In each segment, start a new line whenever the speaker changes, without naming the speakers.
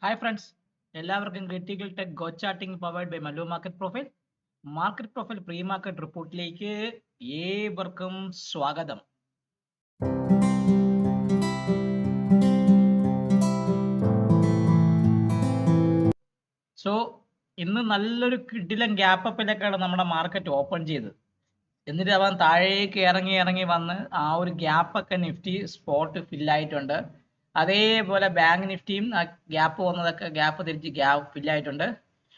Hi friends, എല്ലാവർക്കും critical tech go charting powered by Mallu market profile pre market റിപ്പോർട്ടിലേക്ക് ഏവർക്കും സ്വാഗതം. സോ ഇന്ന് നല്ലൊരു കിടിലൻ ഗ്യാപ്പ് അപ്പിലേക്കാണ് നമ്മുടെ മാർക്കറ്റ് ഓപ്പൺ ചെയ്തത്. എന്നിട്ട് അവൻ താഴേക്ക് ഇറങ്ങി വന്ന് ആ ഒരു ഗ്യാപ്പൊക്കെ നിഫ്റ്റി സ്പോട്ട് ഫില്ലായിട്ടുണ്ട്. അതേപോലെ ബാങ്ക് നിഫ്റ്റിയും ആ ഗ്യാപ്പ് വന്നതൊക്കെ ഗ്യാപ്പ് തിരിച്ച് ഫില്ലായിട്ടുണ്ട്.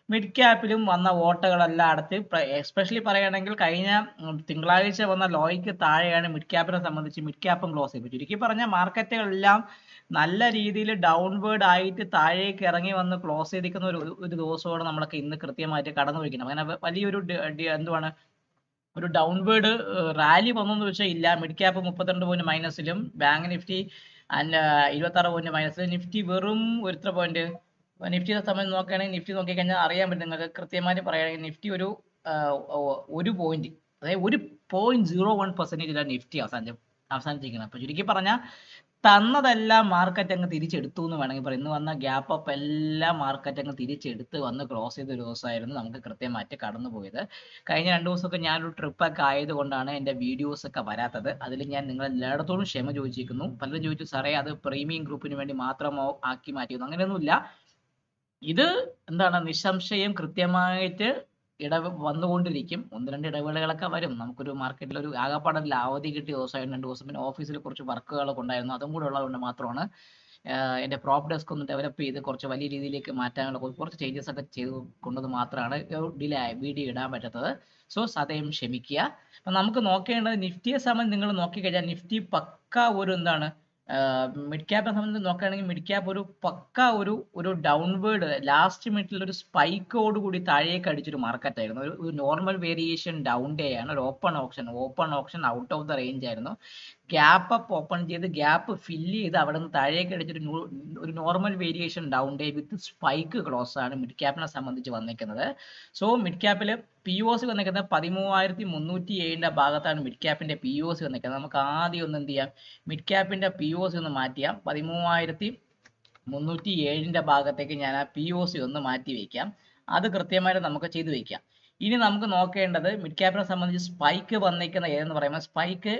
മിഡ് ക്യാപ്പിലും വന്ന ഓട്ടകളെല്ലാം അടച്ച് എസ്പെഷ്യലി പറയുകയാണെങ്കിൽ കഴിഞ്ഞ തിങ്കളാഴ്ച വന്ന ലോയ്ക്ക് താഴെയാണ് മിഡ് ക്യാപ്പിനെ സംബന്ധിച്ച് മിഡ് ക്യാപ്പും ക്ലോസ് ചെയ്തു. ചുരുക്കി പറഞ്ഞ മാർക്കറ്റുകളെല്ലാം നല്ല രീതിയിൽ ഡൗൺവേർഡ് ആയിട്ട് താഴേക്ക് ഇറങ്ങി വന്ന് ക്ലോസ് ചെയ്തിരിക്കുന്ന ഒരു ദിവസമാണ് നമ്മളൊക്കെ ഇന്ന് കൃത്യമായിട്ട് കടന്നു പോയിരിക്കുന്നത്. അങ്ങനെ വലിയൊരു എന്തുവാണ് ഒരു ഡൗൺവേർഡ് റാലി വന്നെന്ന് വെച്ചാൽ ഇല്ല. മിഡ് ക്യാപ്പ് 32 പോയിന്റ് മൈനസിലും ബാങ്ക് നിഫ്റ്റി 26 പോയിന്റ് മൈനസിലും നിഫ്റ്റി വെറും ഒരു പോയിന്റ്. നിഫ്റ്റിയെ സംബന്ധിച്ച് നോക്കുകയാണെങ്കിൽ നിഫ്റ്റി നോക്കിക്കഴിഞ്ഞാൽ അറിയാൻ പറ്റും നിങ്ങൾക്ക് കൃത്യമായിട്ട് പറയുകയാണെങ്കിൽ നിഫ്റ്റി ഒരു പോയിന്റ്, അതായത് 1.01% നിഫ്റ്റി അവസാനിച്ചിരിക്കുന്നത്. അപ്പൊ ചുരുക്കി പറഞ്ഞാൽ തന്നതെല്ലാം മാർക്കറ്റ് അങ്ങ് തിരിച്ചെടുത്തു എന്ന് വേണമെങ്കിൽ പറയാം. ഇന്ന് വന്ന ഗ്യാപ്പ് അപ്പ് എല്ലാം മാർക്കറ്റ് അങ്ങ് തിരിച്ചെടുത്ത് വന്ന് ക്ലോസ് ചെയ്ത ഒരു ദിവസമായിരുന്നു നമുക്ക് കൃത്യമായിട്ട് കടന്നു പോയത്. കഴിഞ്ഞ 2 ദിവസമൊക്കെ ഞാനൊരു ട്രിപ്പൊക്കെ ആയതുകൊണ്ടാണ് എൻ്റെ വീഡിയോസ് ഒക്കെ വരാത്തത്. അതിൽ ഞാൻ നിങ്ങളെല്ലായിടത്തോടും ക്ഷമ ചോദിച്ചിരിക്കുന്നു. പലരും ചോദിച്ചു സാറേ അത് പ്രീമിയം ഗ്രൂപ്പിന് വേണ്ടി മാത്രമോ ആക്കി മാറ്റിയെന്നു. അങ്ങനെയൊന്നുമില്ല. ഇത് എന്താണ്, നിസ്സംശയം കൃത്യമായിട്ട് വന്നുകൊണ്ടിരിക്കും. 1-2 ഇടവേളകളൊക്കെ വരും. നമുക്കൊരു മാർക്കറ്റിൽ ഒരു ആകപ്പാടല്ല അവധി കിട്ടിയ ദിവസമായിരുന്നു 2 ദിവസം. പിന്നെ ഓഫീസിൽ കുറച്ച് വർക്കുകളൊക്കെ ഉണ്ടായിരുന്നു. അതും കൂടെ ഉള്ളതുകൊണ്ട് മാത്രമാണ് എൻ്റെ പ്രോപ്പ് ഡെസ്ക് ഒന്ന് ഡെവലപ്പ് ചെയ്ത് കുറച്ച് വലിയ രീതിയിലേക്ക് മാറ്റാനുള്ള കുറച്ച് ചേഞ്ചസ് ഒക്കെ ചെയ്ത് കൊണ്ടത് മാത്രമാണ് ഡിലേ വീഡിയോ ഇടാൻ പറ്റാത്തത്. സോ സദയം ക്ഷമിക്കുക. അപ്പം നമുക്ക് നോക്കേണ്ടത് നിഫ്റ്റിയെ സംബന്ധിച്ച് നിങ്ങൾ നോക്കിക്കഴിഞ്ഞാൽ നിഫ്റ്റി പക്ക ഒരു എന്താണ്, മിഡ് ക്യാപ്പിനെ സംബന്ധിച്ച് നോക്കുകയാണെങ്കിൽ മിഡ് ക്യാപ്പ് ഒരു പക്ക ഒരു ഡൗൺവേർഡ് ലാസ്റ്റ് മിനിറ്റിൽ ഒരു സ്പൈക്കോട് കൂടി താഴേക്ക് അടിച്ചൊരു മാർക്കറ്റ് ആയിരുന്നു. ഒരു നോർമൽ വേരിയേഷൻ ഡൗൺ ഡേ ആണ്. ഒരു open option out of the range ആയിരുന്നു. ഗ്യാപ്പ് അപ്പ് ഓപ്പൺ ചെയ്ത് ഗ്യാപ്പ് ഫില്ല് ചെയ്ത് അവിടെ നിന്ന് താഴേക്ക് അടിച്ചൊരു ഒരു normal variation down day with spike close ആണ് മിഡ് ക്യാപ്പിനെ സംബന്ധിച്ച് വന്നിരിക്കുന്നത്. സോ മിഡ് ക്യാപ്പിൽ POC വന്നിരിക്കുന്നത് 13,307 ഭാഗത്താണ് മിഡ് ക്യാപ്പിന്റെ POC വന്നിരിക്കുന്നത്. നമുക്ക് ആദ്യം ഒന്ന് എന്ത് ചെയ്യാം, മിഡ് ക്യാപ്പിന്റെ POC ഒന്ന് മാറ്റിയാം. 13,307 ഭാഗത്തേക്ക് ഞാൻ ആ POC ഒന്ന് മാറ്റി വയ്ക്കാം. അത് കൃത്യമായിട്ട് നമുക്ക് ചെയ്തു വയ്ക്കാം. ഇനി നമുക്ക് നോക്കേണ്ടത് മിഡ് ക്യാപ്പിനെ സംബന്ധിച്ച് സ്പൈക്ക് വന്നിരിക്കുന്ന ഏതെന്ന് പറയുമ്പോൾ സ്പൈക്ക്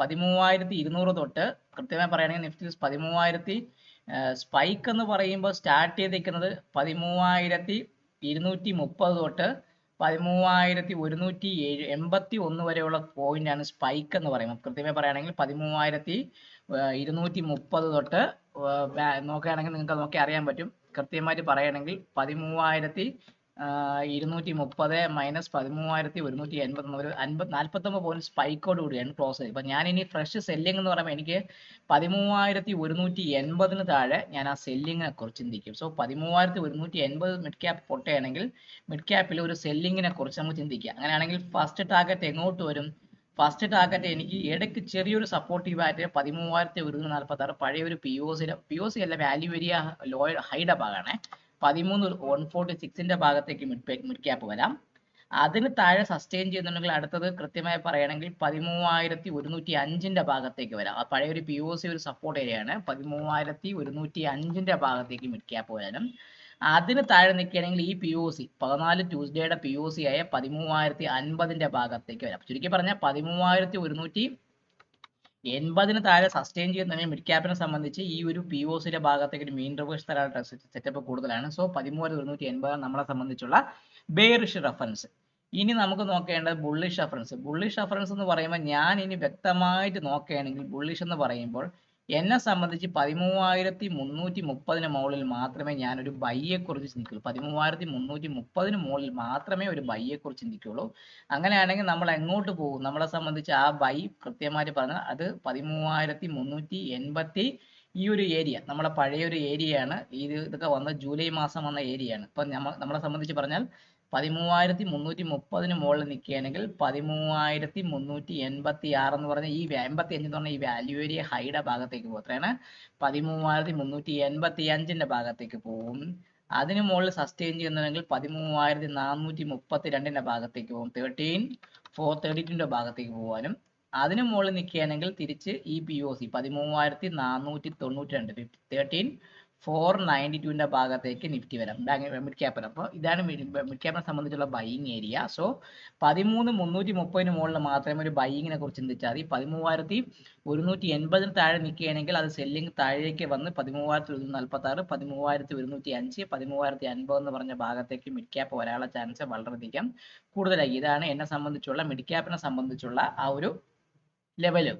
13,200 തൊട്ട് കൃത്യമായി പറയുകയാണെങ്കിൽ നിഫ്റ്റി 13,000 സ്പൈക്ക് എന്ന് പറയുമ്പോൾ സ്റ്റാർട്ട് ചെയ്തിരിക്കുന്നത് 13,230 തൊട്ട് 13,181 വരെയുള്ള പോയിന്റ് ആണ് സ്പൈക്ക് എന്ന് പറയുമ്പോൾ. കൃത്യമായി പറയുകയാണെങ്കിൽ 13,230 തൊട്ട് നോക്കുകയാണെങ്കിൽ നിങ്ങൾക്ക് നോക്കി അറിയാൻ പറ്റും. കൃത്യമായിട്ട് പറയുകയാണെങ്കിൽ 13,230 മൈനസ് 13,180 49 പോയിന്റ് സ്പൈക്കോട് കൂടിയാണ് ക്ലോസ് ചെയ്തത്. ഇപ്പൊ ഞാൻ ഇനി ഫ്രഷ് സെല്ലിംഗ് എന്ന് പറയുമ്പോൾ എനിക്ക് 13,180 താഴെ ഞാൻ ആ സെല്ലിങ്ങിനെ കുറിച്ച് ചിന്തിക്കും. സോ 13,180 മിഡ് ക്യാപ്പ് പൊട്ടുകയാണെങ്കിൽ മിഡ് ക്യാപ്പിൽ ഒരു സെല്ലിങ്ങിനെ കുറിച്ച് നമുക്ക് ചിന്തിക്കാം. അങ്ങനെയാണെങ്കിൽ ഫസ്റ്റ് ടാർഗറ്റ് എങ്ങോട്ട് വരും? ഫസ്റ്റ് ടാർഗറ്റ് എനിക്ക് ഇടയ്ക്ക് ചെറിയൊരു സപ്പോർട്ടീവ് ആയിട്ട് 13,146 പഴയ ഒരു POC അല്ല, വാല്യൂ ഏരിയ ലോ ഹൈയുടെ ഭാഗമാണ്. 13,146 ഭാഗത്തേക്ക് മിഡ് ക്യാപ്പ് വരാം. അതിന് താഴെ സസ്റ്റെയിൻ ചെയ്യുന്നുണ്ടെങ്കിൽ അടുത്തത് കൃത്യമായി പറയുകയാണെങ്കിൽ 13,105 ഭാഗത്തേക്ക് വരാം. ആ പഴയൊരു POC ഒരു സപ്പോർട്ട് ഏരിയയാണ്. 13,105 ഭാഗത്തേക്ക് മിഡ് ക്യാപ്പ് വരാനും അതിന് താഴെ നിൽക്കുകയാണെങ്കിൽ ഈ POC 14 ട്യൂസ്ഡേയുടെ POC ആയ 13,050 ഭാഗത്തേക്ക് വരാം. ചുരുക്കി പറഞ്ഞാൽ 13,180 താഴെ സസ്റ്റെയിൻ ചെയ്യുന്നുണ്ടെങ്കിൽ മിഡ് ക്യാപ്പിനെ സംബന്ധിച്ച് ഈ ഒരു POCയുടെ ഭാഗത്തേക്ക് ഒരു മീൻ റിവേഴ്സ് തരാനുള്ള സെറ്റപ്പ് കൂടുതലാണ്. സോ 13,180 നമ്മളെ സംബന്ധിച്ചുള്ള ബെയറിഷ് റെഫറൻസ്. ഇനി നമുക്ക് നോക്കേണ്ടത് ബുള്ളിഷ് റെഫറൻസ് എന്ന് പറയുമ്പോൾ ഞാൻ ഇനി വ്യക്തമായിട്ട് നോക്കുകയാണെങ്കിൽ ബുള്ളിഷ് എന്ന് പറയുമ്പോൾ എന്നെ സംബന്ധിച്ച് 13,330 മുകളിൽ മാത്രമേ ഞാനൊരു ബൈയെ കുറിച്ച് ചിന്തിക്കുള്ളൂ. 13,330 മുകളിൽ മാത്രമേ ഒരു ബൈയെ കുറിച്ച് ചിന്തിക്കുള്ളൂ. അങ്ങനെയാണെങ്കിൽ നമ്മൾ എങ്ങോട്ട് പോകും? നമ്മളെ സംബന്ധിച്ച് ആ ബൈ കൃത്യമായിട്ട് പറഞ്ഞാൽ അത് 13,380 ഈ ഒരു ഏരിയ നമ്മളെ പഴയൊരു ഏരിയയാണ്. ഇതൊക്കെ വന്ന ജൂലൈ മാസം വന്ന ഏരിയയാണ്. ഇപ്പൊ നമ്മളെ സംബന്ധിച്ച് പറഞ്ഞാൽ 13,330 മുകളിൽ നിൽക്കുകയാണെങ്കിൽ 13,386 എന്ന് പറഞ്ഞാൽ ഈ 85 എന്ന് പറഞ്ഞാൽ ഈ വാല്യൂ ഏരിയ ഹൈയുടെ ഭാഗത്തേക്ക് പോകും. എത്രയാണ്? 13,385 ഭാഗത്തേക്ക് പോകും. അതിന് മുകളിൽ സസ്റ്റെയിൻ ചെയ്യുന്നുണ്ടെങ്കിൽ 13,432 ഭാഗത്തേക്ക് പോകും. 13,432 ഭാഗത്തേക്ക് പോകാനും അതിന് മുകളിൽ നിൽക്കുകയാണെങ്കിൽ തിരിച്ച് ഈ POC 13,492 13 492ന്റെ ഭാഗത്തേക്ക് നിഫ്റ്റി വരാം മിഡ് ക്യാപ്പിൽ. അപ്പോൾ ഇതാണ് മിഡ് ക്യാപ്പിനെ സംബന്ധിച്ചുള്ള ബൈയിങ് ഏരിയ. സോ 13,330 മുകളിൽ മാത്രമേ ഒരു ബൈയിങ്ങിനെ കുറിച്ച് ചിന്തിച്ചാൽ മതി. 13,180 താഴെ നിൽക്കുകയാണെങ്കിൽ അത് സെല്ലിംഗ് താഴേക്ക് വന്ന് 13,146, 13,105, 13,050 എന്ന് പറഞ്ഞ ഭാഗത്തേക്ക് മിഡ് ക്യാപ്പ് വരാനുള്ള ചാൻസ് വളരെയധികം കൂടുതലായി. ഇതാണ് എന്നെ സംബന്ധിച്ചുള്ള മിഡ് ക്യാപ്പിനെ സംബന്ധിച്ചുള്ള ആ ഒരു ലെവല്.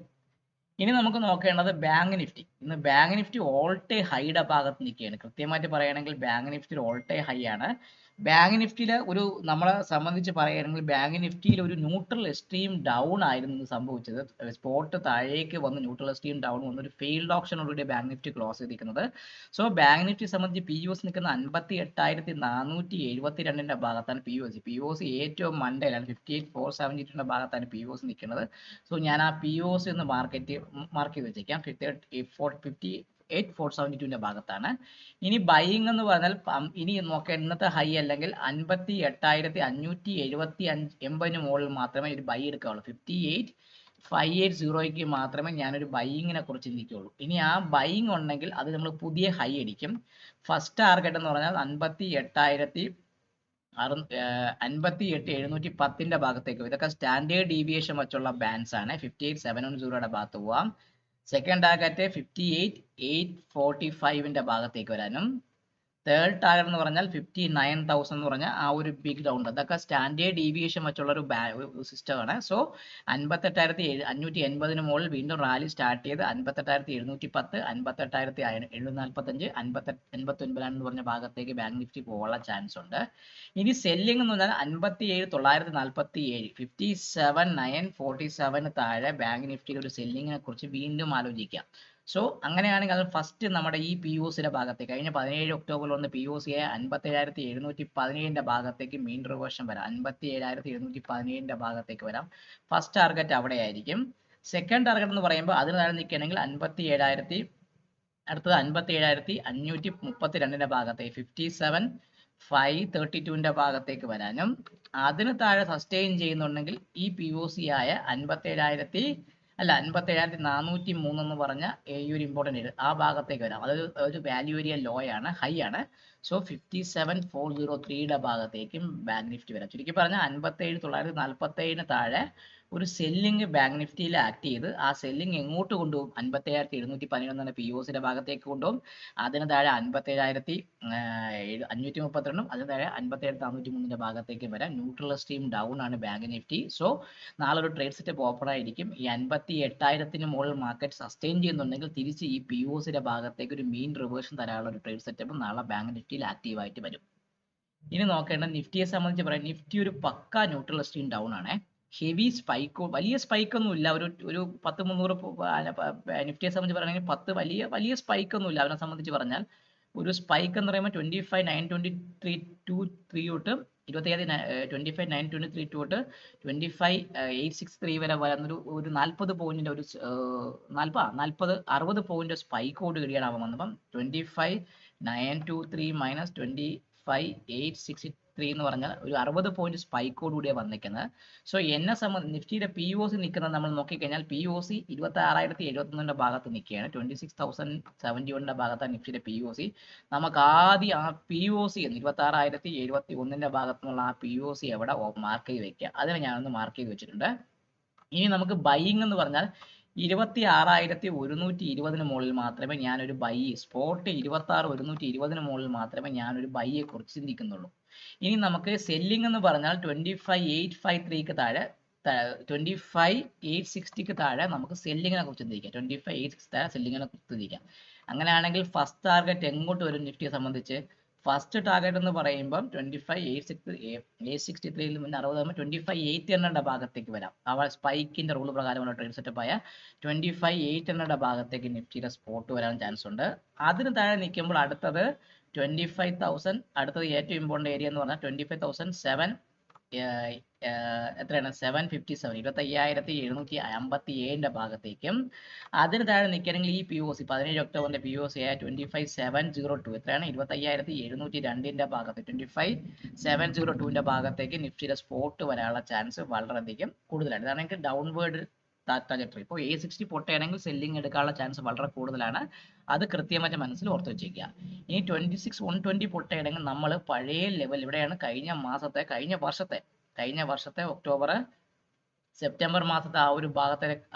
ഇനി നമുക്ക് നോക്കേണ്ടത് ബാങ്ക് നിഫ്റ്റി. ഇന്ന് ബാങ്ക് നിഫ്റ്റി ഓൾ ടൈം ഹൈയുടെ ഭാഗത്ത് നിൽക്കുകയാണ്. കൃത്യമായിട്ട് പറയുകയാണെങ്കിൽ bank Nifty all time high ആണ്. ബാങ്ക് നിഫ്റ്റിയിൽ ഒരു നമ്മളെ സംബന്ധിച്ച് പറയുകയാണെങ്കിൽ ബാങ്ക് നിഫ്റ്റിയിൽ ഒരു ന്യൂട്രൽ എക്സ്ട്രീം ഡൗൺ ആയിരുന്നു സംഭവിച്ചത്. സ്പോട്ട് താഴേക്ക് വന്ന് ന്യൂട്രൽ എക്സ്ട്രീം ഡൗൺ വന്ന് ഒരു ഫെയിൽഡ് ഓപ്ഷനോടുകൂടി ബാങ്ക് നിഫ്റ്റി ക്ലോസ് ചെയ്തിരിക്കുന്നത്. സോ ബാങ്ക് നിഫ്റ്റി സംബന്ധിച്ച് POS നിൽക്കുന്ന 58,472ന്റെ ഭാഗത്താണ് POS ഏറ്റവും മണ്ടയിലാണ് 58,472ന്റെ ഭാഗത്താണ് POS നിൽക്കുന്നത്. സോ ഞാൻ ആ POS എന്ന് മാർക്ക് ചെയ്ത് വെച്ചേക്കാം 58,472ന്റെ ഭാഗത്താണ്. ഇനി ബൈയിങ് എന്ന് പറഞ്ഞാൽ ഇനി നോക്കേണ്ട ഇന്നത്തെ ഹൈ അല്ലെങ്കിൽ 58,580 മുകളിൽ മാത്രമേ ഒരു ബൈ എടുക്കാവുള്ളൂ. 58,580ക്ക് മാത്രമേ ഞാനൊരു ബൈയിങ്ങിനെ കുറിച്ച് ചിന്തിക്കുകയുള്ളൂ. ഇനി ആ ബൈയിങ് ഉണ്ടെങ്കിൽ അത് നമ്മൾ പുതിയ ഹൈ അടിക്കും. ഫസ്റ്റ് ടാർഗറ്റ് എന്ന് പറഞ്ഞാൽ 58,710ന്റെ ഭാഗത്തേക്ക്. ഇതൊക്കെ സ്റ്റാൻഡേർഡ് ഡീവിയേഷൻ വെച്ചുള്ള ബാൻഡ്സ് ആണ്. 58,710യുടെ ഭാഗത്ത് പോവാം. സെക്കൻഡ് ടാർഗറ്റ് 58,845ന്റെ ഭാഗത്തേക്ക് വരാനും. തേർഡ് ടാർഗറ്റ് എന്ന് പറഞ്ഞാൽ 59,000 എന്ന് പറഞ്ഞാൽ ആ ഒരു ബിഗ് ഡൗൺ. അതൊക്കെ സ്റ്റാൻഡേർഡ് ഡീവിയേഷൻ വെച്ചുള്ള ഒരു സിസ്റ്റമാണ്. സോ 58,580 മുകളിൽ വീണ്ടും റാലി സ്റ്റാർട്ട് ചെയ്ത് 58,710, 58,745, 59 എന്ന് പറഞ്ഞ ഭാഗത്തേക്ക് ബാങ്ക് നിഫ്റ്റി പോകാനുള്ള ചാൻസ് ഉണ്ട്. ഇനി സെല്ലിംഗ് എന്ന് പറഞ്ഞാൽ 57,947, 57,947 താഴെ ബാങ്ക് നിഫ്റ്റിയിൽ ഒരു സെല്ലിങ്ങിനെ കുറിച്ച് വീണ്ടും ആലോചിക്കാം. സോ അങ്ങനെയാണെങ്കിൽ അത് ഫസ്റ്റ് നമ്മുടെ ഈ POSയുടെ ഭാഗത്തേക്ക് കഴിഞ്ഞ 17 ഒക്ടോബറിൽ വന്ന് POSയെ 57,717ന്റെ ഭാഗത്തേക്ക് മീൻ റിവേർഷൻ വരാം. 57,717ന്റെ ഭാഗത്തേക്ക് വരാം. ഫസ്റ്റ് ടാർഗറ്റ് അവിടെ ആയിരിക്കും. സെക്കൻഡ് ടാർഗറ്റ് എന്ന് പറയുമ്പോൾ അതിന് താഴെ നിൽക്കുകയാണെങ്കിൽ 57,000, അടുത്തത് 57,532ന്റെ ഭാഗത്തേക്ക് 57,532ന്റെ ഭാഗത്തേക്ക് വരാനും. അതിന് താഴെ സസ്റ്റെയിൻ ചെയ്യുന്നുണ്ടെങ്കിൽ ഈ POS ആയ 57,403 എന്ന് പറഞ്ഞ ഈ ഒരു ഇമ്പോർട്ടൻ്റ് ആ ഭാഗത്തേക്ക് വരാം. അത് ഒരു വാല്യൂ ഏരിയ ലോ ആണ്, ഹൈ ആണ്. സോ 57,403യുടെ ഭാഗത്തേക്കും ബാങ്ക് നിഫ്റ്റി വരാം. ചുരുക്കി പറഞ്ഞാൽ 57,947 താഴെ ഒരു സെല്ലിംഗ് ബാങ്ക് നിഫ്റ്റിയിൽ ആക്ട് ചെയ്ത് ആ സെല്ലിംഗ് എങ്ങോട്ട് കൊണ്ടുപോകും? 57,717 എന്ന POSയുടെ ഭാഗത്തേക്ക് കൊണ്ടുപോകും. അതിന് താഴെ 57,532, അതിന് താഴെ 57,403ന്റെ ഭാഗത്തേക്ക് വരാം. ന്യൂട്രൽ സ്ട്രീം ഡൗൺ ആണ് ബാങ്ക് നിഫ്റ്റി. സോ നാളെ ഒരു ട്രേഡ് സെറ്റപ്പ് ഓപ്പൺ ആയിരിക്കും. ഈ 58,000 മുകളിൽ മാർക്കറ്റ് സസ്റ്റെയിൻ ചെയ്യുന്നുണ്ടെങ്കിൽ തിരിച്ച് ഈ POSയുടെ ഭാഗത്തേക്ക് ഒരു മീൻ റിവേർഷൻ തരാനുള്ള ഒരു ട്രേഡ് സെറ്റപ്പ് നാളെ ബാങ്ക് നിഫ്റ്റിയിൽ ആക്റ്റീവായിട്ട് വരും. ഇനി നോക്കേണ്ട നിഫ്റ്റിയെ സംബന്ധിച്ച് പറയാം. നിഫ്റ്റി ഒരു പക്ക ന്യൂട്രൽ സ്ട്രീം ഡൗൺ ആണ്. ഹെവി സ്പൈക്കോ വലിയ സ്പൈക്കൊന്നും ഇല്ല. ഒരു 10-300 നിഫ്റ്റിയെ സംബന്ധിച്ച് പറയുകയാണെങ്കിൽ 10 വലിയ സ്പൈക്കൊന്നും ഇല്ല. അവനെ സംബന്ധിച്ച് പറഞ്ഞാൽ ഒരു സ്പൈക്ക് എന്ന് പറയുമ്പോൾ 25,923 തൊട്ട് 25,923 തൊട്ട് 25,863 വരെ വരുന്നൊരു 40 പോയിന്റിന്റെ ഒരു 60 പോയിന്റ് സ്പൈക്കോട് കൂടിയാണ് അവൻ വന്നപ്പം 25,923 മൈനസ് 25,863 എന്ന് പറഞ്ഞാൽ ഒരു 60 പോയിന്റ് സ്പൈക്കോട് കൂടിയാണ് വന്നിരിക്കുന്നത്. സോ എന്നെ സംബന്ധിച്ച് നിഫ്റ്റിയുടെ POS നിൽക്കുന്നത് നമ്മൾ നോക്കിക്കഴിഞ്ഞാൽ POS 26,071ന്റെ ഭാഗത്ത് നിൽക്കുകയാണ്. 26,071ന്റെ ഭാഗത്താണ് നിഫ്റ്റിയുടെ POS. നമുക്ക് ആദ്യം ആ POS 26,071ന്റെ ഭാഗത്തുനിന്നുള്ള ആ POS എവിടെ മാർക്ക് ചെയ്ത് വെക്കുക, അതിനെ ഞാനൊന്ന് മാർക്ക് ചെയ്ത് വെച്ചിട്ടുണ്ട്. ഇനി നമുക്ക് ബൈയിങ് എന്ന് പറഞ്ഞാൽ 26,120 മുകളിൽ മാത്രമേ ഞാനൊരു ബൈ സ്പോട്ട് 26,120 മുകളിൽ മാത്രമേ ഞാനൊരു ബൈയെ കുറിച്ച് ചിന്തിക്കുന്നുള്ളൂ. ഇനി നമുക്ക് സെല്ലിംഗ് എന്ന് പറഞ്ഞാൽ 25,853ക്ക് താഴെ 25,860ക്ക് താഴെ നമുക്ക് സെല്ലിങ്ങിനെ കുറിച്ച് ചിന്തിക്കാം. 25,860 താഴെ സെല്ലിങ്ങിനെ കുറിച്ച് ചിന്തിക്കാം. അങ്ങനെയാണെങ്കിൽ ഫസ്റ്റ് ടാർഗറ്റ് എങ്ങോട്ട് വരും നിഫ്റ്റിയെ സംബന്ധിച്ച്? ഫസ്റ്റ് ടാർഗറ്റ് എന്ന് പറയുമ്പം 25,863 മുന്നേ 60 25,800 ഭാഗത്തേക്ക് വരാം. അവ സ്പൈക്കിന്റെ റൂൾ പ്രകാരമുള്ള ട്രേഡ് സെറ്റപ്പ് ആയ 25,800 ഭാഗത്തേക്ക് നിഫ്റ്റിയുടെ സ്പോട്ട് വരാൻ ചാൻസ് ഉണ്ട്. അതിന് താഴെ നിൽക്കുമ്പോൾ അടുത്തത് 25,000, അടുത്തത് ഏറ്റവും ഇമ്പോർട്ടൻ്റ് ഏരിയ എന്ന് പറഞ്ഞാൽ 25,007 എത്രയാണ് 757 25,757ന്റെ ഭാഗത്തേക്കും. അതിന് താഴെ നിൽക്കണമെങ്കിൽ ഈ POS 17 ഒക്ടോബറിന്റെ POS 25,702 എത്രയാണ് 25,702ന്റെ ഭാഗത്ത് 25,702ന്റെ ഭാഗത്തേക്ക് നിഫ്റ്റിയുടെ സ്പോട്ട് വരാനുള്ള ചാൻസ് വളരെയധികം കൂടുതലാണ്. ഇതാണെങ്കിൽ ഡൗൺവേർഡ് ട്രാജക്ടറി. ഇപ്പോൾ A60 പൊട്ടുകയാണെങ്കിൽ സെല്ലിംഗ് എടുക്കാനുള്ള ചാൻസ് വളരെ കൂടുതലാണ്. അത് കൃത്യമായിട്ട് മനസ്സിൽ ഓർത്ത് വെച്ചേക്കുക. ഇനി 26,120 പൊട്ടുകയാണെങ്കിൽ നമ്മൾ പഴയ ലെവൽ ഇവിടെയാണ് കഴിഞ്ഞ വർഷത്തെ ഒക്ടോബർ സെപ്റ്റംബർ മാസത്തെ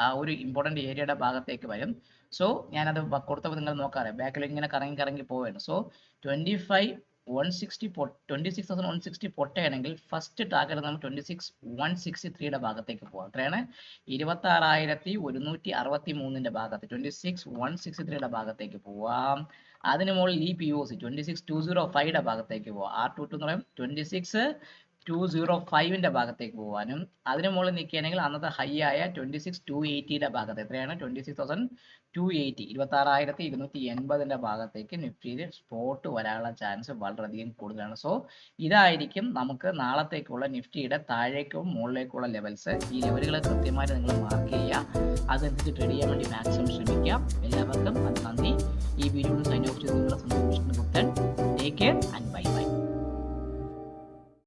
ആ ഒരു ഇമ്പോർട്ടൻ്റ് ഏരിയയുടെ ഭാഗത്തേക്ക് വരും. സോ ഞാനത് കൊടുത്തപ്പോൾ നിങ്ങൾ നോക്കാറ് ബാക്കിൽ ഇങ്ങനെ കറങ്ങി പോവുകയാണ്. സോ 26,160 പൊട്ടുകയാണെങ്കിൽ ഫസ്റ്റ് ടാർഗറ്റ് നമ്മൾ 26,163 ഭാഗത്തേക്ക് പോകാം. എത്രയാണ്? 26,163 ഭാഗത്ത് 26,163 ഭാഗത്തേക്ക് പോവാം. അതിന് മുകളിൽ ഈ POC 26,205 ഭാഗത്തേക്ക് പോവാം. R22 എന്ന് പറയും 26,205 ഭാഗത്തേക്ക് പോകാനും അതിന് മുകളിൽ നിൽക്കുകയാണെങ്കിൽ അന്നത്തെ ഹൈ ആയ 26,280 ഭാഗത്ത് എത്രയാണ്? 26,280 26,280 ഭാഗത്തേക്ക് നിഫ്റ്റിയിൽ സ്പോട്ട് വരാനുള്ള ചാൻസ് വളരെയധികം കൂടുതലാണ്. സോ ഇതായിരിക്കും നമുക്ക് നാളത്തേക്കുള്ള നിഫ്റ്റിയുടെ താഴേക്കും മുകളിലേക്കുള്ള ലെവൽസ്. ഈ ലെവലുകൾ കൃത്യമായിട്ട് നിങ്ങൾ മാർക്ക് ചെയ്യുക. അതനുസരിച്ച് ട്രേഡ് ചെയ്യാൻ വേണ്ടി മാക്സിമം ശ്രമിക്കാം. എല്ലാവർക്കും അത് നന്ദി. ഈ വീഡിയോ സൈൻ ഓഫ് ചെയ്ത് നിങ്ങളുടെ സ്വന്തം വിഷ്ണുഗുപ്തൻ. Take care and